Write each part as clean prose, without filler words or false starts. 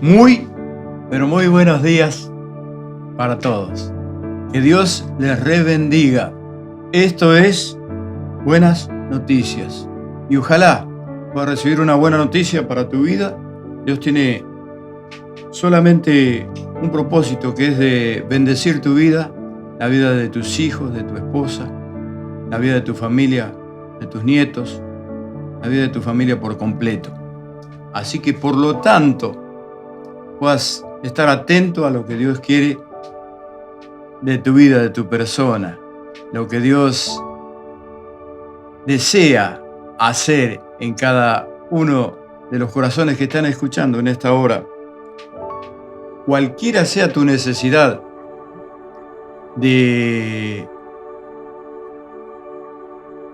Muy, pero muy buenos días para todos. Que Dios les rebendiga. Esto es Buenas Noticias. Y ojalá puedas recibir una buena noticia para tu vida. Dios tiene solamente un propósito, que es de bendecir tu vida, la vida de tus hijos, de tu esposa, la vida de tu familia, de tus nietos, la vida de tu familia por completo. Así que por lo tanto, puedas estar atento a lo que Dios quiere de tu vida, de tu persona, lo que Dios desea hacer en cada uno de los corazones que están escuchando en esta hora. Cualquiera sea tu necesidad de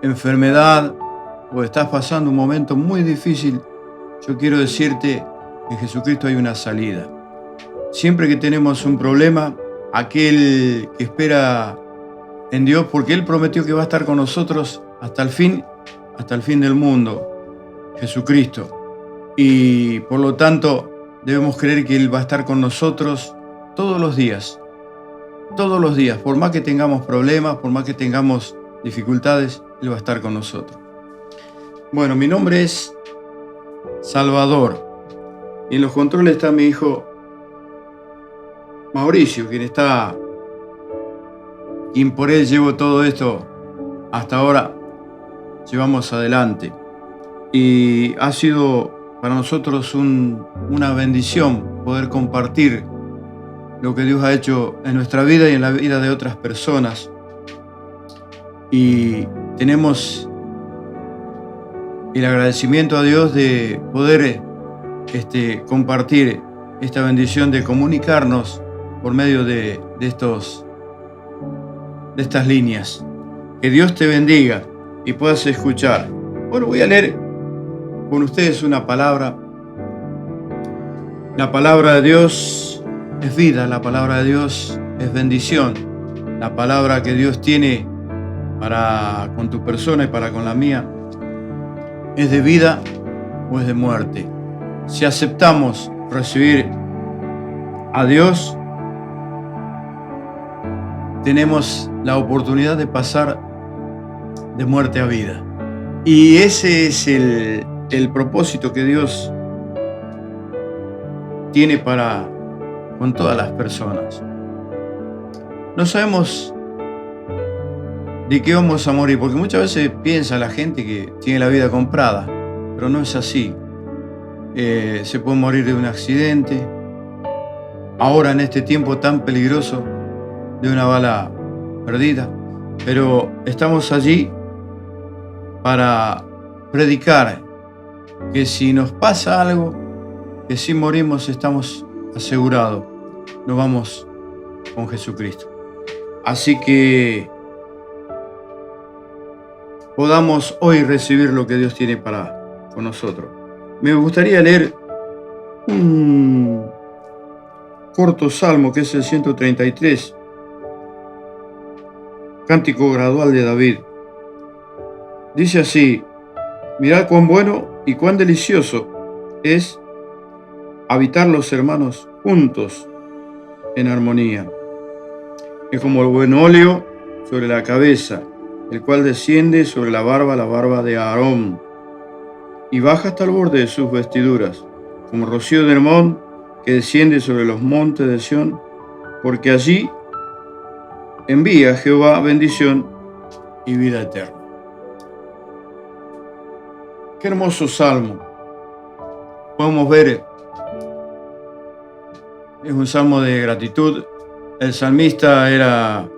enfermedad o estás pasando un momento muy difícil, yo quiero decirte que en Jesucristo hay una salida. Siempre que tenemos un problema, aquel que espera en Dios, porque Él prometió que va a estar con nosotros hasta el fin del mundo, Jesucristo. Y por lo tanto, debemos creer que Él va a estar con nosotros todos los días, por más que tengamos problemas, por más que tengamos dificultades, Él va a estar con nosotros. Bueno, mi nombre es Salvador y en los controles está mi hijo Mauricio, quien por él llevo todo esto hasta ahora, llevamos adelante. Y ha sido para nosotros una bendición poder compartir lo que Dios ha hecho en nuestra vida y en la vida de otras personas. Y tenemos el agradecimiento a Dios de poder compartir esta bendición, de comunicarnos por medio de estas líneas. Que Dios te bendiga y puedas escuchar. Bueno, voy a leer con ustedes una palabra. La palabra de Dios es vida, la palabra de Dios es bendición. La palabra que Dios tiene para con tu persona y para con la mía es de vida o es de muerte. Si aceptamos recibir a Dios, tenemos la oportunidad de pasar de muerte a vida. Y ese es el propósito que Dios tiene para con todas las personas. No sabemos de qué vamos a morir, porque muchas veces piensa la gente que tiene la vida comprada, pero no es así. Se puede morir de un accidente, ahora en este tiempo tan peligroso, de una bala perdida, pero estamos allí para predicar que si nos pasa algo, que si morimos estamos asegurados, nos vamos con Jesucristo. Así que podamos hoy recibir lo que Dios tiene para con nosotros. Me gustaría leer un corto salmo que es el 133, Cántico gradual de David. Dice así: mirad cuán bueno y cuán delicioso es habitar los hermanos juntos en armonía. Es como el buen óleo sobre la cabeza, el cual desciende sobre la barba de Aarón, y baja hasta el borde de sus vestiduras, como rocío de Hermón que desciende sobre los montes de Sión, porque allí envía Jehová bendición y vida eterna. Qué hermoso salmo. Podemos ver, es un salmo de gratitud. El salmista era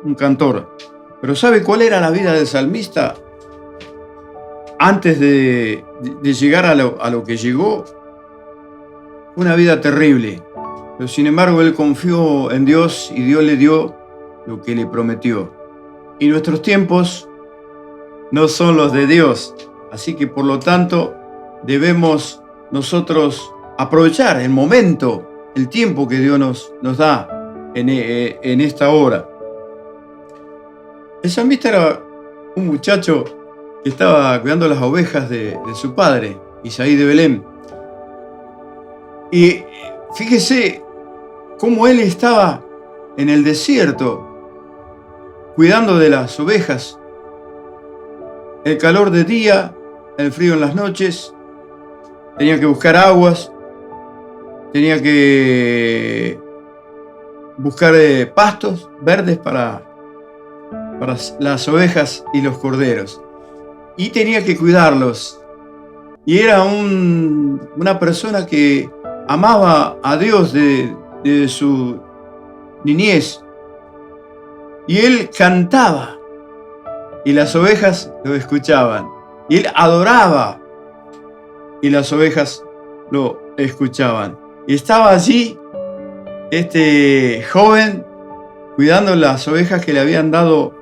un cantor, pero ¿sabe cuál era la vida del salmista antes de llegar a lo que llegó? Una vida terrible, pero sin embargo él confió en Dios y Dios le dio lo que le prometió. Y nuestros tiempos no son los de Dios, así que por lo tanto debemos nosotros aprovechar el momento, el tiempo que Dios nos da en esta hora. El salmista era un muchacho que estaba cuidando las ovejas de su padre, Isaí de Belén. Y fíjese cómo él estaba en el desierto, cuidando de las ovejas. El calor de día, el frío en las noches, tenía que buscar aguas, tenía que buscar pastos verdes para las ovejas y los corderos. Y tenía que cuidarlos. Y era una persona que amaba a Dios de su niñez. Y él cantaba. Y las ovejas lo escuchaban. Y él adoraba. Y las ovejas lo escuchaban. Y estaba allí este joven cuidando las ovejas que le había dado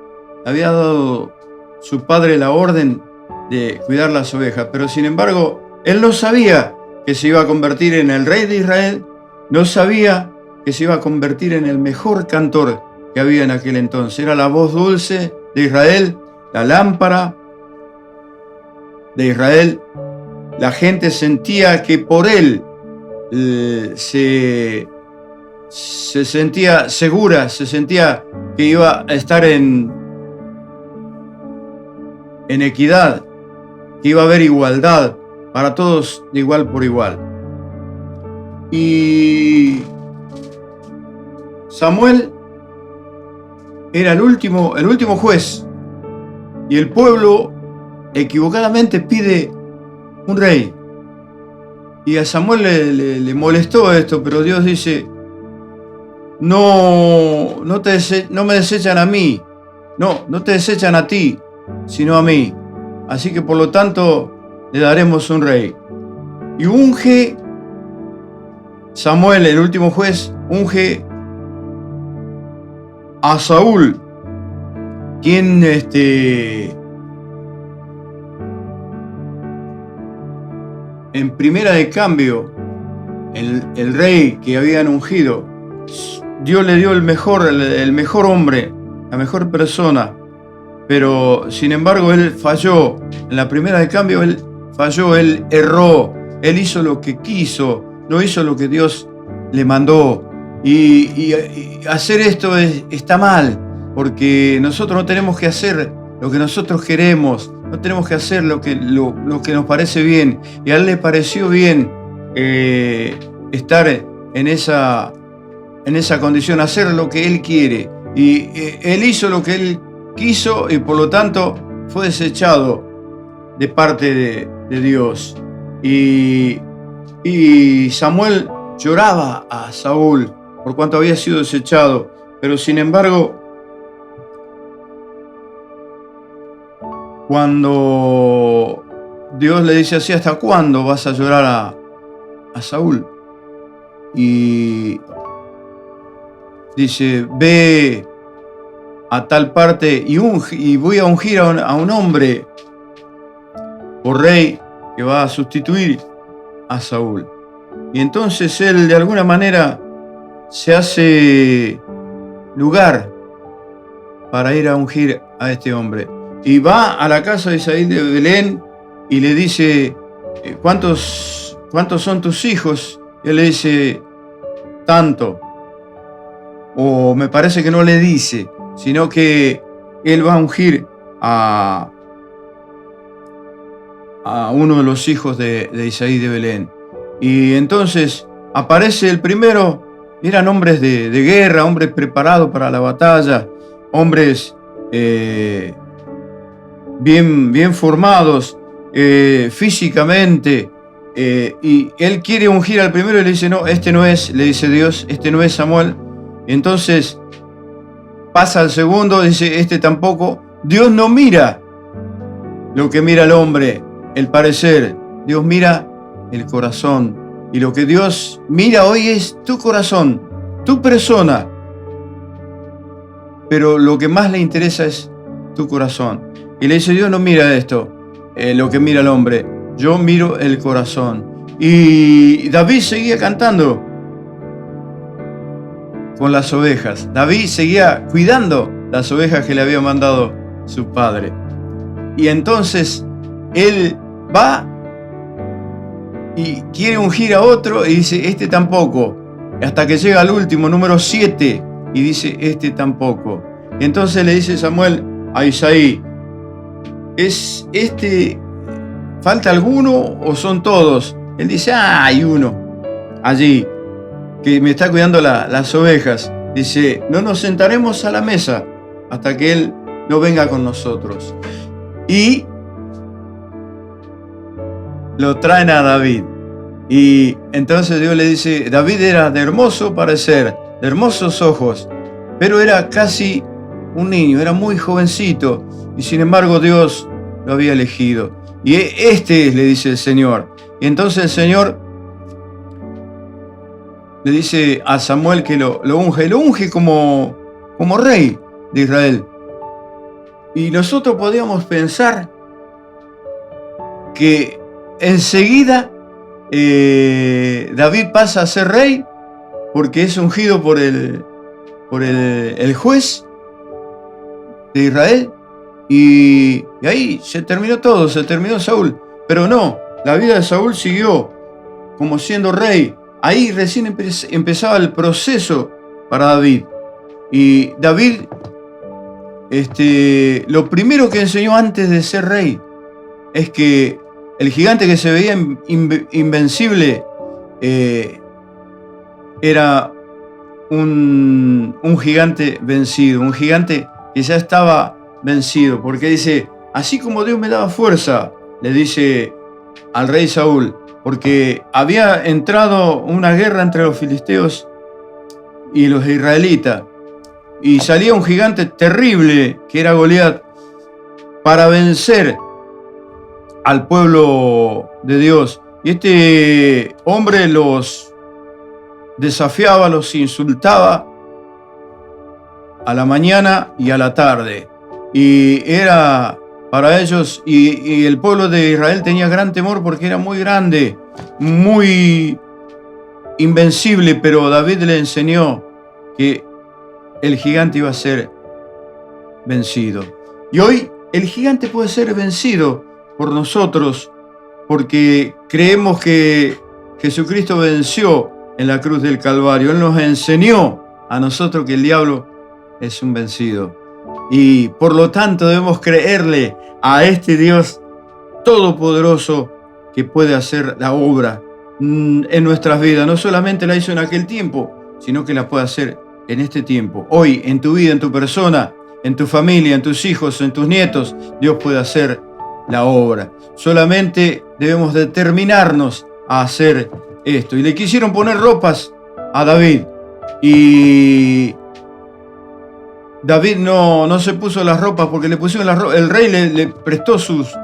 su padre la orden de cuidar las ovejas. Pero sin embargo, él no sabía que se iba a convertir en el rey de Israel. No sabía que se iba a convertir en el mejor cantor que había en aquel entonces. Era la voz dulce de Israel, la lámpara de Israel. La gente sentía que por él se sentía segura, se sentía que iba a estar en equidad, que iba a haber igualdad para todos de igual por igual. Y Samuel era el último juez, y el pueblo equivocadamente pide un rey. Y a Samuel le molestó esto, pero Dios dice: no me desechan a mí, no te desechan a ti, sino a mí. Así que por lo tanto le daremos un rey. Y unge Samuel, el último juez, unge a Saúl, quien en primera de cambio, el rey que habían ungido, Dios le dio el mejor hombre, la mejor persona, pero sin embargo él falló. En la primera de cambio él falló, él erró, él hizo lo que quiso, no hizo lo que Dios le mandó. Y hacer esto está mal, porque nosotros no tenemos que hacer lo que nosotros queremos, no tenemos que hacer lo que nos parece bien. Y a él le pareció bien estar en esa condición, hacer lo que él quiere. Y él hizo lo que él quiso, y por lo tanto fue desechado de parte de Dios. Y Samuel lloraba a Saúl por cuanto había sido desechado, pero sin embargo, cuando Dios le dice así: ¿hasta cuándo vas a llorar a Saúl? Y dice: ve a tal parte y voy a ungir a un hombre por rey que va a sustituir a Saúl. Y entonces él de alguna manera se hace lugar para ir a ungir a este hombre. Y va a la casa de Isaí de Belén y le dice: ¿cuántos son tus hijos? Y él le dice: tanto. O me parece que no le dice, sino que él va a ungir a uno de los hijos de Isaí de Belén. Y entonces aparece el primero. Eran hombres de guerra, hombres preparados para la batalla, hombres bien formados físicamente. Y él quiere ungir al primero y le dice: no, este no es, le dice Dios, este no es Samuel. Y entonces pasa al segundo, dice: este tampoco. Dios no mira lo que mira el hombre, el parecer. Dios mira el corazón. Y lo que Dios mira hoy es tu corazón, tu persona. Pero lo que más le interesa es tu corazón. Y le dice: Dios no mira esto, lo que mira el hombre. Yo miro el corazón. Y David seguía cantando con las ovejas. David seguía cuidando las ovejas que le había mandado su padre. Y entonces él va y quiere ungir a otro y dice: este tampoco. hasta que llega al último, número 7, y dice, este tampoco. Y entonces le dice Samuel a Isaí, ¿es este, falta alguno o son todos? Él dice, hay uno allí que me está cuidando las ovejas. Dice, no nos sentaremos a la mesa hasta que él no venga con nosotros. Y lo traen a David. Y entonces Dios le dice, David era de hermoso parecer, de hermosos ojos, pero era casi un niño, era muy jovencito, y sin embargo Dios lo había elegido. Y este es, le dice el Señor. Y entonces el Señor le dice a Samuel que lo unge como rey de Israel. Y nosotros podríamos pensar que enseguida David pasa a ser rey porque es ungido por el juez de Israel, y ahí se terminó todo, se terminó Saúl. Pero no, la vida de Saúl siguió como siendo rey. Ahí recién empezaba el proceso para David. Y David, lo primero que enseñó antes de ser rey es que el gigante que se veía invencible era un gigante vencido, un gigante que ya estaba vencido, porque dice, así como Dios me daba fuerza, le dice al rey Saúl, porque había entrado una guerra entre los filisteos y los israelitas, y salía un gigante terrible que era Goliat para vencer al pueblo de Dios. Y este hombre los desafiaba, los insultaba a la mañana y a la tarde. Y era para ellos, y el pueblo de Israel tenía gran temor porque era muy grande, muy invencible, pero David le enseñó que el gigante iba a ser vencido. Y hoy el gigante puede ser vencido por nosotros porque creemos que Jesucristo venció en la cruz del Calvario. Él nos enseñó a nosotros que el diablo es un vencido. Y por lo tanto debemos creerle a este Dios todopoderoso que puede hacer la obra en nuestras vidas. No solamente la hizo en aquel tiempo, sino que la puede hacer en este tiempo. Hoy, en tu vida, en tu persona, en tu familia, en tus hijos, en tus nietos, Dios puede hacer la obra. Solamente debemos determinarnos a hacer esto. Y le quisieron poner ropas a David. Y David no se puso las ropas porque le pusieron las ropas. El rey le prestó sus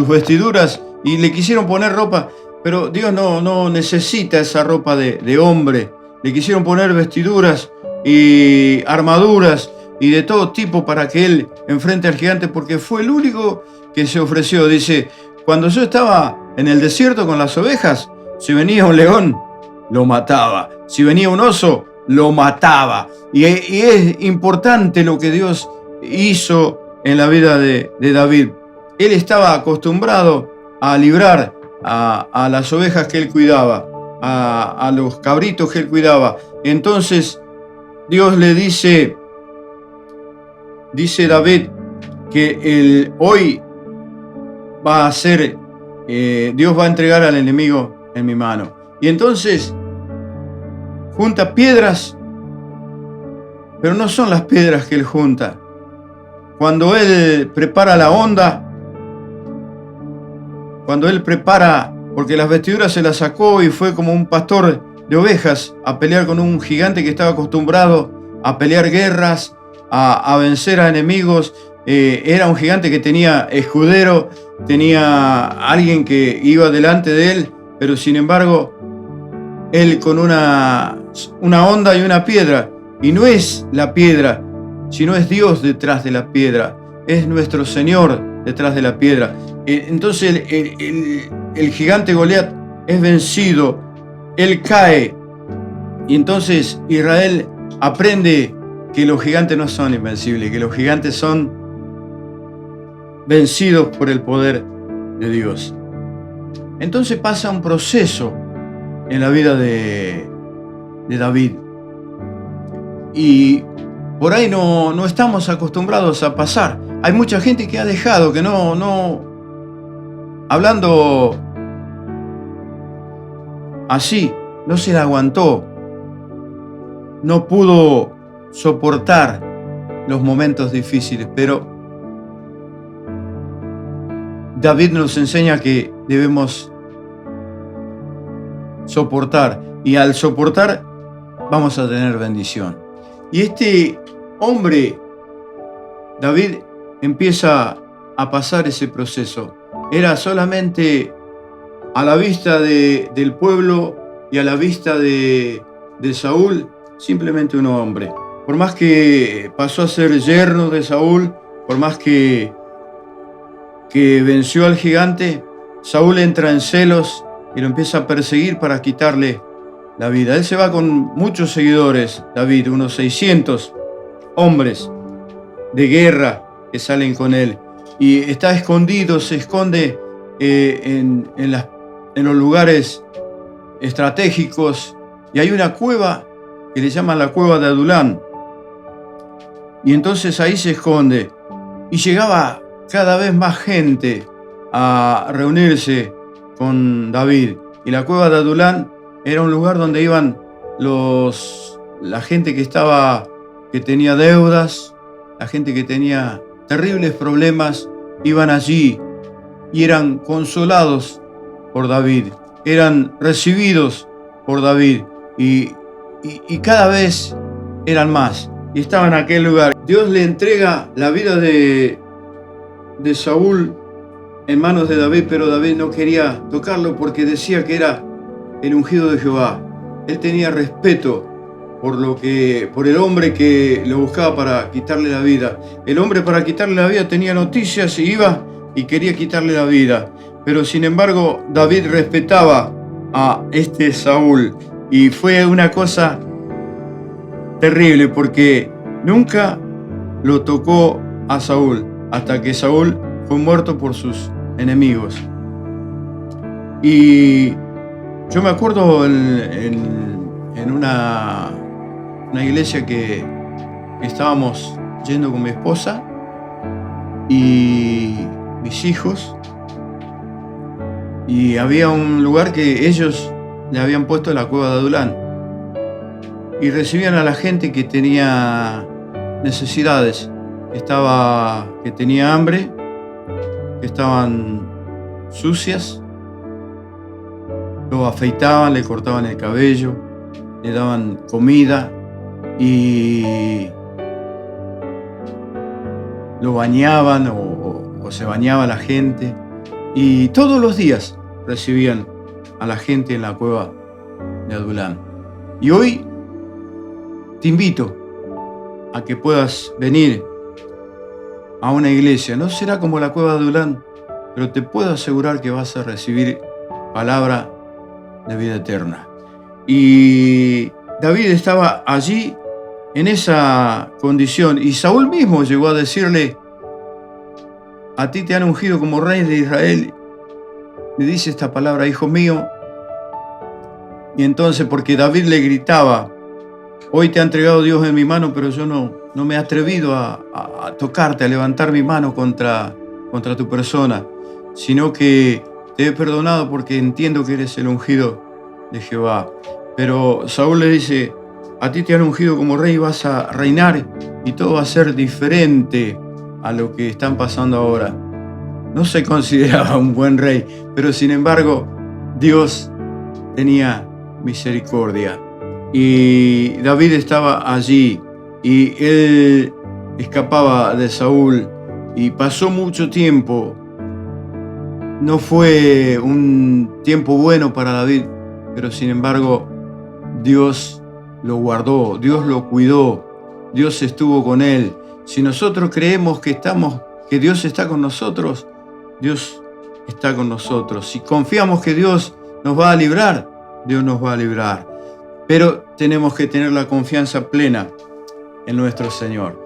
vestiduras y le quisieron poner ropa. Pero Dios no necesita esa ropa de hombre. Le quisieron poner vestiduras y armaduras y de todo tipo para que él enfrente al gigante, porque fue el único que se ofreció. Dice, cuando yo estaba en el desierto con las ovejas, si venía un león, lo mataba. Si venía un oso, lo mataba. Y es importante lo que Dios hizo en la vida de David. Él estaba acostumbrado a librar a las ovejas que él cuidaba, a los cabritos que él cuidaba. Entonces Dios le dice David que hoy va a ser, Dios va a entregar al enemigo en mi mano. Y entonces junta piedras, pero no son las piedras que él junta. Cuando él prepara la onda, cuando él prepara, porque las vestiduras se las sacó y fue como un pastor de ovejas a pelear con un gigante que estaba acostumbrado a pelear guerras, a vencer a enemigos. Era un gigante que tenía escudero, tenía alguien que iba delante de él, pero sin embargo, él con una honda y una piedra, y no es la piedra, sino es Dios detrás de la piedra, es nuestro Señor detrás de la piedra. Entonces el gigante Goliat es vencido, él cae, y entonces Israel aprende que los gigantes no son invencibles, que los gigantes son vencidos por el poder de Dios. Entonces pasa un proceso en la vida de de David. Y por ahí no estamos acostumbrados a pasar. Hay mucha gente que ha dejado, que hablando así, no se la aguantó, no pudo soportar los momentos difíciles, pero David nos enseña que debemos soportar, y al soportar vamos a tener bendición. Y este hombre, David, empieza a pasar ese proceso. Era solamente a la vista del pueblo y a la vista de Saúl, simplemente un hombre. Por más que pasó a ser yerno de Saúl, por más que venció al gigante, Saúl entra en celos y lo empieza a perseguir para quitarle la vida. Él se va con muchos seguidores, David, unos 600 hombres de guerra que salen con él. Y está escondido, se esconde en los lugares estratégicos. Y hay una cueva que le llaman la cueva de Adulán. Y entonces ahí se esconde. Y llegaba cada vez más gente a reunirse con David. Y la cueva de Adulán era un lugar donde iban la gente que tenía deudas, la gente que tenía terribles problemas, iban allí y eran consolados por David, eran recibidos por David y cada vez eran más y estaban en aquel lugar. Dios le entrega la vida de Saúl en manos de David, pero David no quería tocarlo porque decía que era el ungido de Jehová. Él tenía respeto por el hombre que lo buscaba para quitarle la vida. El hombre para quitarle la vida tenía noticias y iba y quería quitarle la vida. Pero sin embargo, David respetaba a este Saúl. Y fue una cosa terrible porque nunca lo tocó a Saúl hasta que Saúl fue muerto por sus enemigos. Y yo me acuerdo en una iglesia que estábamos yendo con mi esposa y mis hijos, y había un lugar que ellos le habían puesto la cueva de Adulán y recibían a la gente que tenía necesidades, que tenía hambre, que estaban sucias. Lo afeitaban, le cortaban el cabello, le daban comida y lo bañaban o se bañaba la gente. Y todos los días recibían a la gente en la cueva de Adulán. Y hoy te invito a que puedas venir a una iglesia. No será como la cueva de Adulán, pero te puedo asegurar que vas a recibir palabra de vida eterna. Y David estaba allí en esa condición, y Saúl mismo llegó a decirle: a ti te han ungido como rey de Israel. Me dice esta palabra, hijo mío. Y entonces, porque David le gritaba: hoy te ha entregado Dios en mi mano, pero yo no me he atrevido a tocarte, a levantar mi mano contra tu persona, sino que te he perdonado porque entiendo que eres el ungido de Jehová. Pero Saúl le dice: a ti te han ungido como rey, vas a reinar y todo va a ser diferente a lo que están pasando ahora. No se consideraba un buen rey, pero sin embargo Dios tenía misericordia. Y David estaba allí y él escapaba de Saúl y pasó mucho tiempo. No fue un tiempo bueno para David, pero sin embargo Dios lo guardó, Dios lo cuidó, Dios estuvo con él. Si nosotros creemos que Dios está con nosotros, Dios está con nosotros. Si confiamos que Dios nos va a librar, Dios nos va a librar. Pero tenemos que tener la confianza plena en nuestro Señor.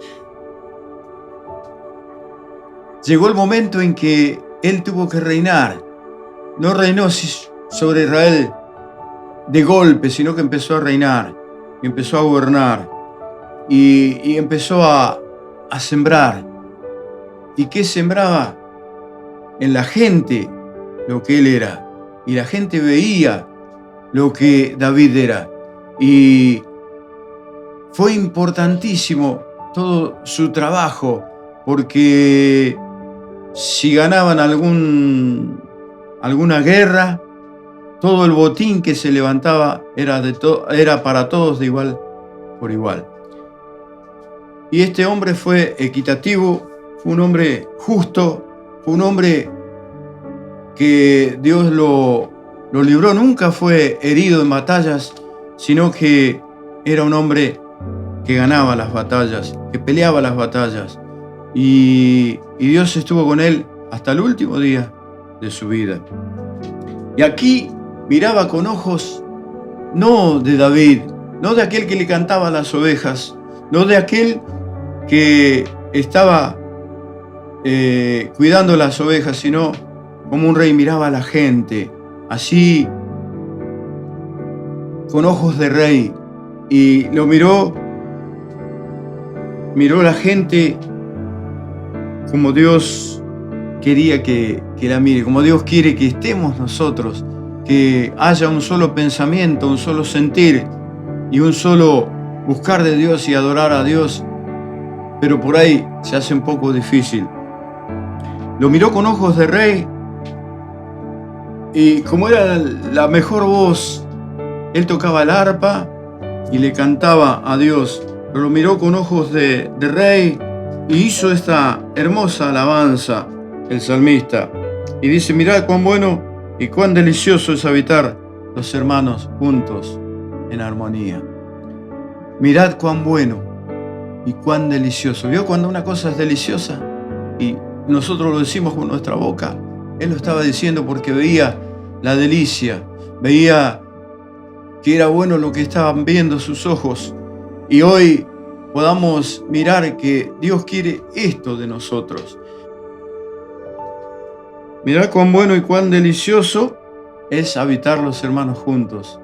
Llegó el momento en que Él tuvo que reinar. No reinó sobre Israel de golpe, sino que empezó a reinar. y empezó a gobernar y empezó a sembrar. ¿Y qué sembraba? En la gente lo que él era. Y la gente veía lo que David era. Y fue importantísimo todo su trabajo, porque si ganaban alguna guerra, todo el botín que se levantaba era para todos de igual por igual. Y este hombre fue equitativo, fue un hombre justo, fue un hombre que Dios lo libró, nunca fue herido en batallas, sino que era un hombre que ganaba las batallas, que peleaba las batallas. Y Dios estuvo con él hasta el último día de su vida. Y aquí miraba con ojos no de David, no de aquel que le cantaba a las ovejas, no de aquel que estaba cuidando las ovejas, sino como un rey miraba a la gente, así con ojos de rey. Y lo miró la gente como Dios quería que la mire, como Dios quiere que estemos nosotros, que haya un solo pensamiento, un solo sentir y un solo buscar de Dios y adorar a Dios, pero por ahí se hace un poco difícil. Lo miró con ojos de rey y como era la mejor voz, él tocaba el arpa y le cantaba a Dios, pero lo miró con ojos de rey y hizo esta hermosa alabanza, el salmista. Y dice, mirad cuán bueno y cuán delicioso es habitar los hermanos juntos en armonía. Mirad cuán bueno y cuán delicioso. ¿Vio cuando una cosa es deliciosa y nosotros lo decimos con nuestra boca? Él lo estaba diciendo porque veía la delicia, veía que era bueno lo que estaban viendo sus ojos. Y hoy podamos mirar que Dios quiere esto de nosotros. Mirad cuán bueno y cuán delicioso es habitar los hermanos juntos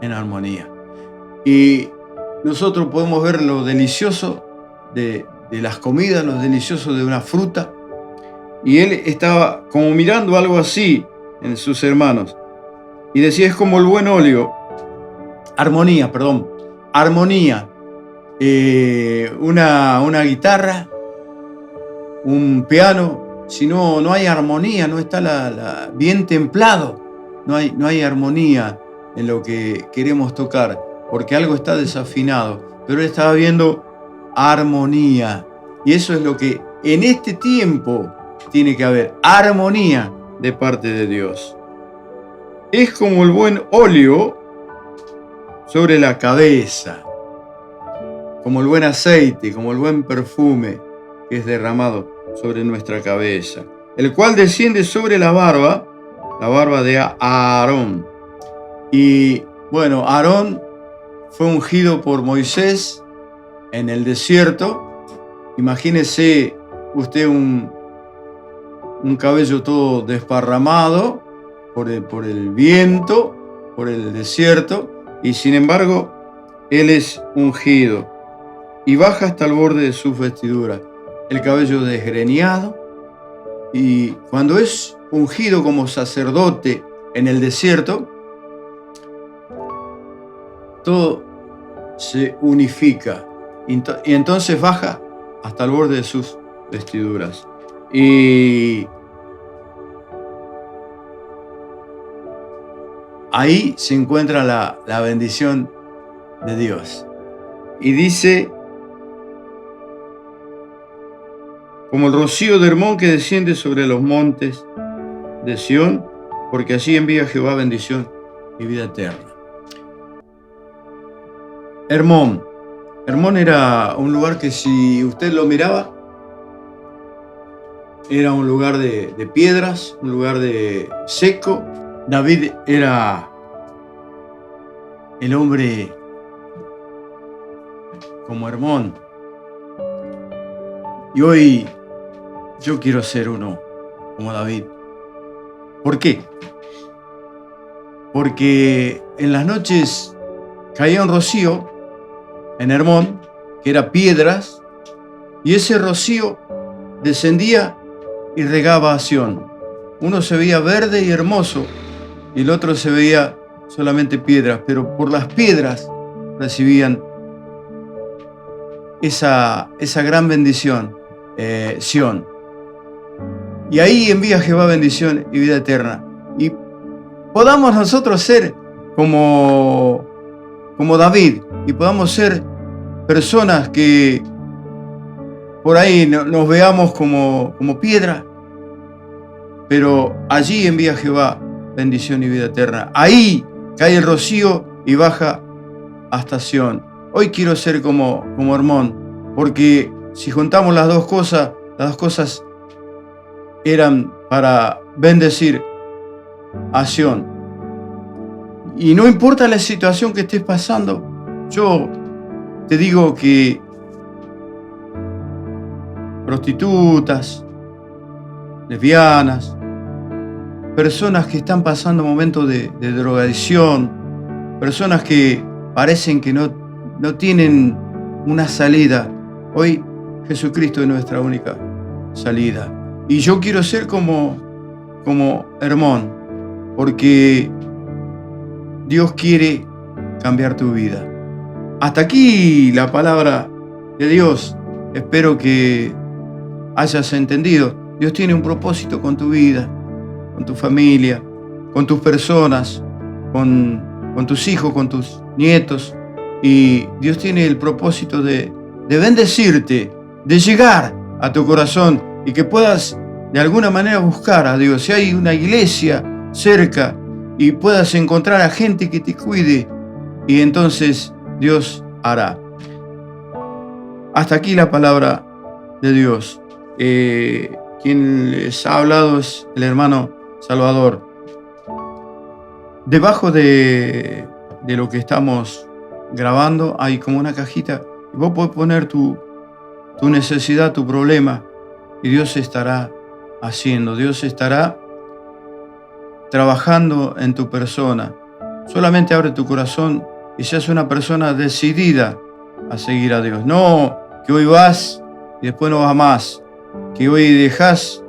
en armonía. Y nosotros podemos ver lo delicioso de las comidas, lo delicioso de una fruta. Y él estaba como mirando algo así en sus hermanos. Y decía, es como el buen óleo. Armonía. Una guitarra, un piano. Si no hay armonía, no está bien templado. No hay armonía en lo que queremos tocar, porque algo está desafinado. Pero él estaba viendo armonía. Y eso es lo que en este tiempo tiene que haber, armonía de parte de Dios. Es como el buen óleo sobre la cabeza, como el buen aceite, como el buen perfume que es derramado sobre nuestra cabeza, el cual desciende sobre la barba de Aarón. Y bueno, Aarón fue ungido por Moisés en el desierto. Imagínese usted un cabello todo desparramado por el viento, por el desierto, y sin embargo, él es ungido y baja hasta el borde de sus vestiduras, el cabello desgreñado, y cuando es ungido como sacerdote en el desierto, todo se unifica y entonces baja hasta el borde de sus vestiduras. Y ahí se encuentra la bendición de Dios. Y dice, como el rocío de Hermón que desciende sobre los montes de Sión, porque así envía Jehová bendición y vida eterna. Hermón era un lugar que si usted lo miraba, era un lugar de piedras, un lugar de seco. David era el hombre como Hermón. Y hoy yo quiero ser uno como David. ¿Por qué? Porque en las noches caía un rocío en Hermón, que era piedras, y ese rocío descendía y regaba a Sión. Uno se veía verde y hermoso, y el otro se veía solamente piedras, pero por las piedras recibían esa gran bendición, Sión. Y ahí envía Jehová bendición y vida eterna. Y podamos nosotros ser como David, y podamos ser personas que por ahí nos veamos como piedra, pero allí envía Jehová bendición y vida eterna. Ahí cae el rocío y baja hasta Sión. Hoy quiero ser como Hermón, porque si juntamos las dos cosas eran para bendecir a Sión. Y no importa la situación que estés pasando, yo te digo que prostitutas, lesbianas, personas que están pasando momentos de drogadicción, personas que parecen que no tienen una salida. Hoy Jesucristo es nuestra única salida. Y yo quiero ser como Hermón, porque Dios quiere cambiar tu vida. Hasta aquí la palabra de Dios. Espero que hayas entendido. Dios tiene un propósito con tu vida, con tu familia, con tus personas, con tus hijos, con tus nietos. Y Dios tiene el propósito de bendecirte, de llegar a tu corazón y que puedas de alguna manera buscar a Dios. Si hay una iglesia cerca y puedas encontrar a gente que te cuide, y entonces Dios hará. Hasta aquí la palabra de Dios. Quien les ha hablado es el hermano Salvador. Debajo de lo que estamos grabando hay como una cajita y vos podés poner tu necesidad, tu problema, y Dios estará haciendo, Dios estará trabajando en tu persona. Solamente abre tu corazón y seas una persona decidida a seguir a Dios. No que hoy vas y después no vas más, que hoy dejás,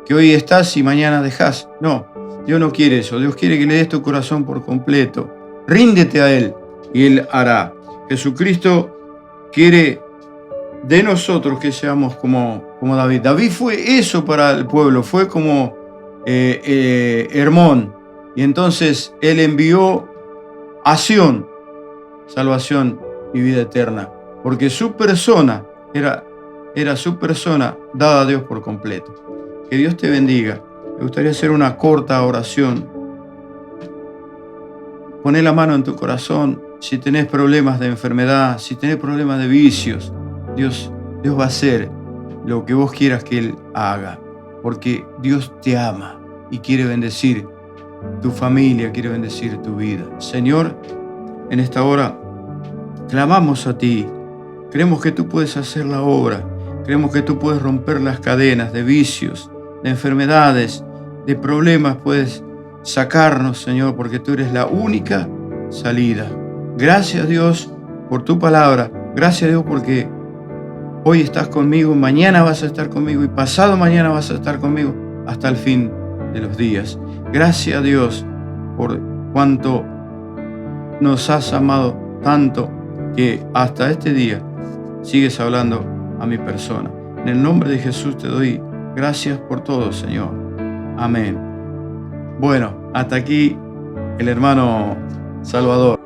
que hoy estás y mañana dejás. No, Dios no quiere eso. Dios quiere que le des tu corazón por completo. Ríndete a Él y Él hará. Jesucristo quiere de nosotros que seamos como David. David fue eso para el pueblo, fue como Hermón. Y entonces Él envió a Sión salvación y vida eterna, porque su persona era su persona dada a Dios por completo. Que Dios te bendiga. Me gustaría hacer una corta oración. Poné la mano en tu corazón. Si tenés problemas de enfermedad, si tenés problemas de vicios, Dios va a hacer lo que vos quieras que Él haga, porque Dios te ama y quiere bendecir tu familia, quiere bendecir tu vida. Señor, en esta hora clamamos a ti. Creemos que tú puedes hacer la obra. Creemos que tú puedes romper las cadenas de vicios, de enfermedades, de problemas. Puedes sacarnos, Señor, porque tú eres la única salida. Gracias, Dios, por tu palabra. Gracias, Dios, porque hoy estás conmigo, mañana vas a estar conmigo y pasado mañana vas a estar conmigo hasta el fin de los días. Gracias, Dios, por cuanto nos has amado tanto que hasta este día sigues hablando a mi persona. En el nombre de Jesús te doy gracias por todo, Señor. Amén. Bueno, hasta aquí el hermano Salvador.